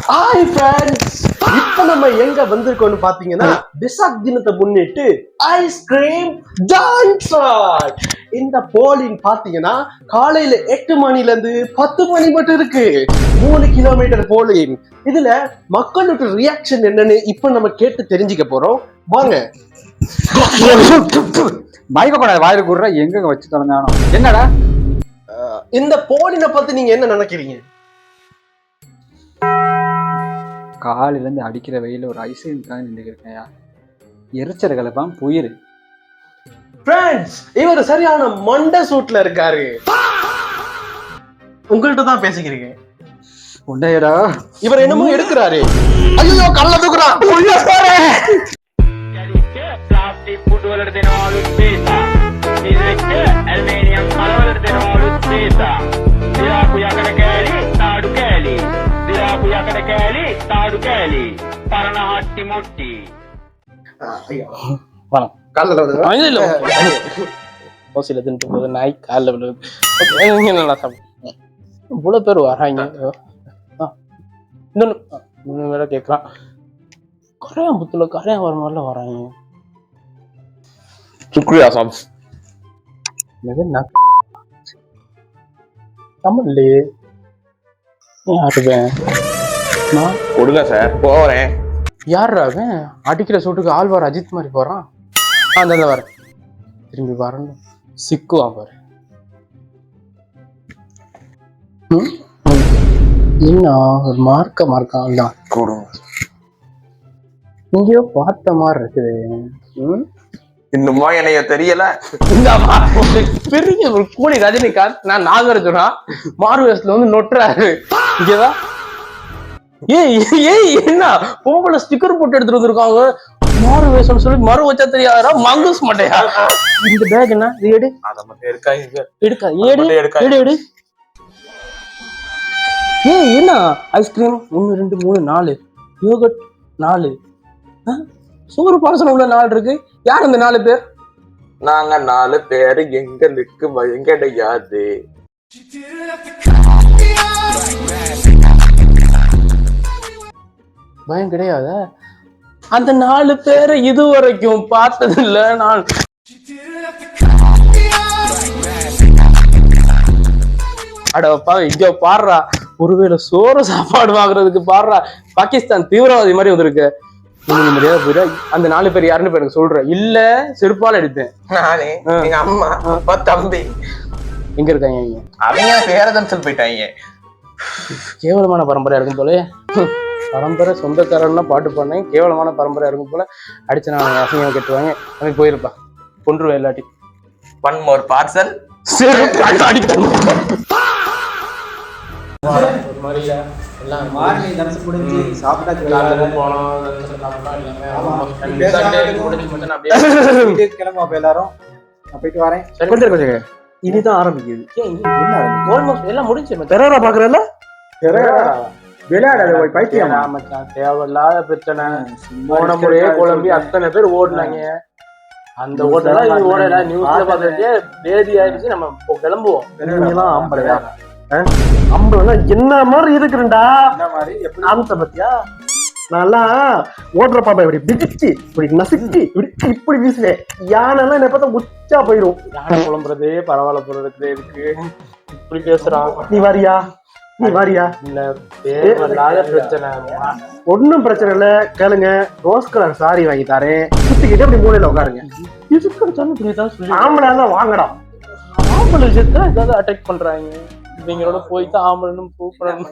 Hi friends, இப்போ நம்ம எங்க வந்திருக்கோம்னு பாத்தீங்கன்னா விசாக் தினத்தை முன்னிட்டு ஐஸ்கிரீம் டான்ஸர். இந்த போலிங் பாத்தீங்கன்னா காலையில 8 மணில இருந்து 10 மணி மட்டும் இருக்கு. 3 கிலோமீட்டர் போலிங். இதுல மக்களோட ரியாக்ஷன் என்னன்னு இப்ப நம்ம கேட்டு தெரிஞ்சுக்க போறோம். வாங்க. மயக்க வாயில கூடுற எங்க வச்சு தொலைஞ்சானோ என்னடா இந்த போலினை பத்தி நீங்க என்ன நினைக்கிறீங்க? காலையில இருந்து அடிக்கிற வெயில ஒரு ஐஸ்கிரீம்காக நின்றுருக்கேன். எரிச்சல்களை தான் போயிரு. ஃப்ரெண்ட்ஸ், இவர் சரியான மண்டை சூட்ல இருக்காரு. உங்கள்கிட்ட தான் பேசிக்கிறீங்க. உண்டையடா இவர் என்னமோ எடுக்கிறாரு. ஐயோ, கல்ல தூக்குறான். प्लास्टिक फूड वलट देने वालों पेसा अल्मीनियम मल वलट देने वालों पेसा दिरा कुया कने कैली ताडु कैली दिरा कुया कने कैली ताडु कैली परना हट्टी मुट्टी வணக்கம். கால்ல விழுது. ஓசில தின்ட்டு போகுது நாய், கால்ல விழுது. நல்லா சாப்பிடு. இவ்வளவு பேர் வராங்க. இன்னொன்னு வேற கேட்கறான். கரையாம்புத்துல கரையா வர மாதிரில வராங்க. शुक्रिया साहब. தமிழ்லையே யாருவேன் கொடுங்க சார், போறேன். யாருவேன் அடிக்கிற சூட்டுக்கு ஆழ்வார் அஜித் மாதிரி போறான். அந்த வர திரும்பி வரணும், சிக்குவான் பாரு. என்ன ஒரு மார்க்கான் தான் கொடுங்க. இங்கேயோ பார்த்த மாதிரி இருக்குது. இன்னுமா என்னைய தெரியல. பெரிய ஒரு கூலி ரஜினிகாந்த், நான் நாகர்ஜுனா மாறு வயசுல வந்து நொட்டுறாரு. இங்கதான் ஏய் என்ன பொம்பளை ஸ்டிக்கர் போட்டு எடுத்துட்டு வந்திருக்காங்க. மாறு வயசுன்னு சொல்லி மறு வச்சா தெரியாதா? மங்கூஸ் மாட்டையா? இந்த பேக் என்ன? இது எடு. அத மட்டும் எடுக்கா எடு. ஏய் என்ன ஐஸ்கிரீம் 1 2 3 4 யோகட் 4 சூப்பர் பார்சல் உள்ள 4 இருக்கு. யார் அந்த 4 பேர்? நாங்க 4 பேரு. எங்களுக்கு பயம் கிடையாது. பயம் கிடையாது. அந்த 4 பேரை இதுவரைக்கும் பார்த்தது இல்ல நான். அடப்பா, இங்க பாடுறா. ஒருவேளை சோறு சாப்பாடு வாங்குறதுக்கு பாடுறா. பாகிஸ்தான் தீவிரவாதி மாதிரி வந்திருக்கு. அந்த 4 பேர் யாருன்னு எனக்கு சொல்ற இல்ல செருப்பால எடுத்தேன். நானே, எங்க அம்மா, அப்பா, தம்பி. எங்க இருக்காங்க? அவங்க பேரதன்சல் போயிட்டாங்க. கேவலமான பரம்பரையா இருக்கும் போல. பரம்பரை சொந்தக்காரன்னா பாட்டு பண்ணேன். கேவலமான பரம்பரையா இருக்கும் போல. அடிச்சு நான் அசிங்கம் கட்டுவாங்க. எனக்கு போயிருப்பா, கொன்றுவேன் இல்லாட்டி. 1 more parcel. ஒரு மாதிரியா எல்லாம் மார்னிங் தனசு முடிஞ்சு சாப்பிட்டாச்சு கிளம்பும். அப்ப எல்லாரும் நான் போயிட்டு வரேன். இனிதான் ஆரம்பிக்குது. எல்லாம் முடிஞ்சு பாக்குறல விளையாடாத போய் பைத்தியம். தேவையில்லாத பிரச்சனை. போன முறையே குழம்பி அத்தனை பேர் ஓடுனாங்க. அந்த ஓட்டெல்லாம் ஓடல. நியூஸ்ல பாக்குறதே வேதி ஆயிடுச்சு. நம்ம கிளம்புவோம். அம்பளம் என்ன மாதிரி இருக்குறா. ஆமத்த பத்தியா நல்லா ஓடுற பாப்பா இப்படி பிடிச்சு இப்படி நசுக்கி இப்படி வீசுவேன். யானை எல்லாம் என்ன பார்த்தா உச்சா போயிடும். யானை குழம்புறதே பரவாயில்ல போறதுக்கு இருக்கு. இப்படி பேசுறான். நீ வாரியா இல்ல தேவையில்லாத பிரச்சனை. ஒன்னும் பிரச்சனை இல்ல, கேளுங்க. ரோஸ் கலர் சாரி வாங்கி தரேன். சுத்திக்கிட்டே அப்படி மூலையில உட்காருங்க. ஆம்பளை தான் வாங்கடா. ஆம்பளை விஷயத்துல ஏதாவது அட்டாக் பண்றாங்க. இவங்களோட போய்த்து ஆம்பளனும் கூப்பிடணும்.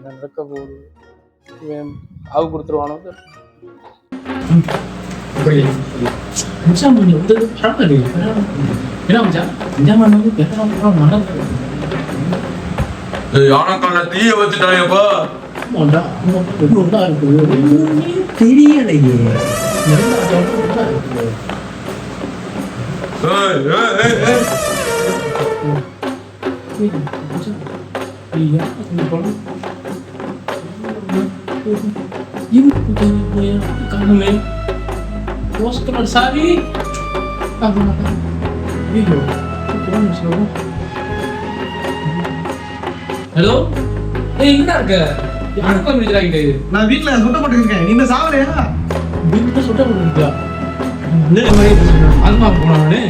நடக்க போகுது. ஆவு கொடுத்துருவானோ. தீய வச்சுட்டாயப்பா. தெரியலையே. சாரி ஹலோ ஏய் என்ன இருக்க யாருக்கு பண்ணிக்கிறாங்க நான் வீட்டுல சுட்ட போட்டுருக்கேன். நீங்க சாவலையா? வீட்டுல சுட்ட பண்ணிருக்கியா என்ன மாதிரி பேசுறேன் ஆத்மா போனானே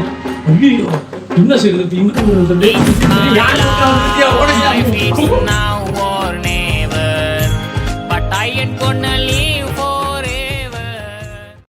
ஐயோ என்ன செய்யறது இங்க யாரு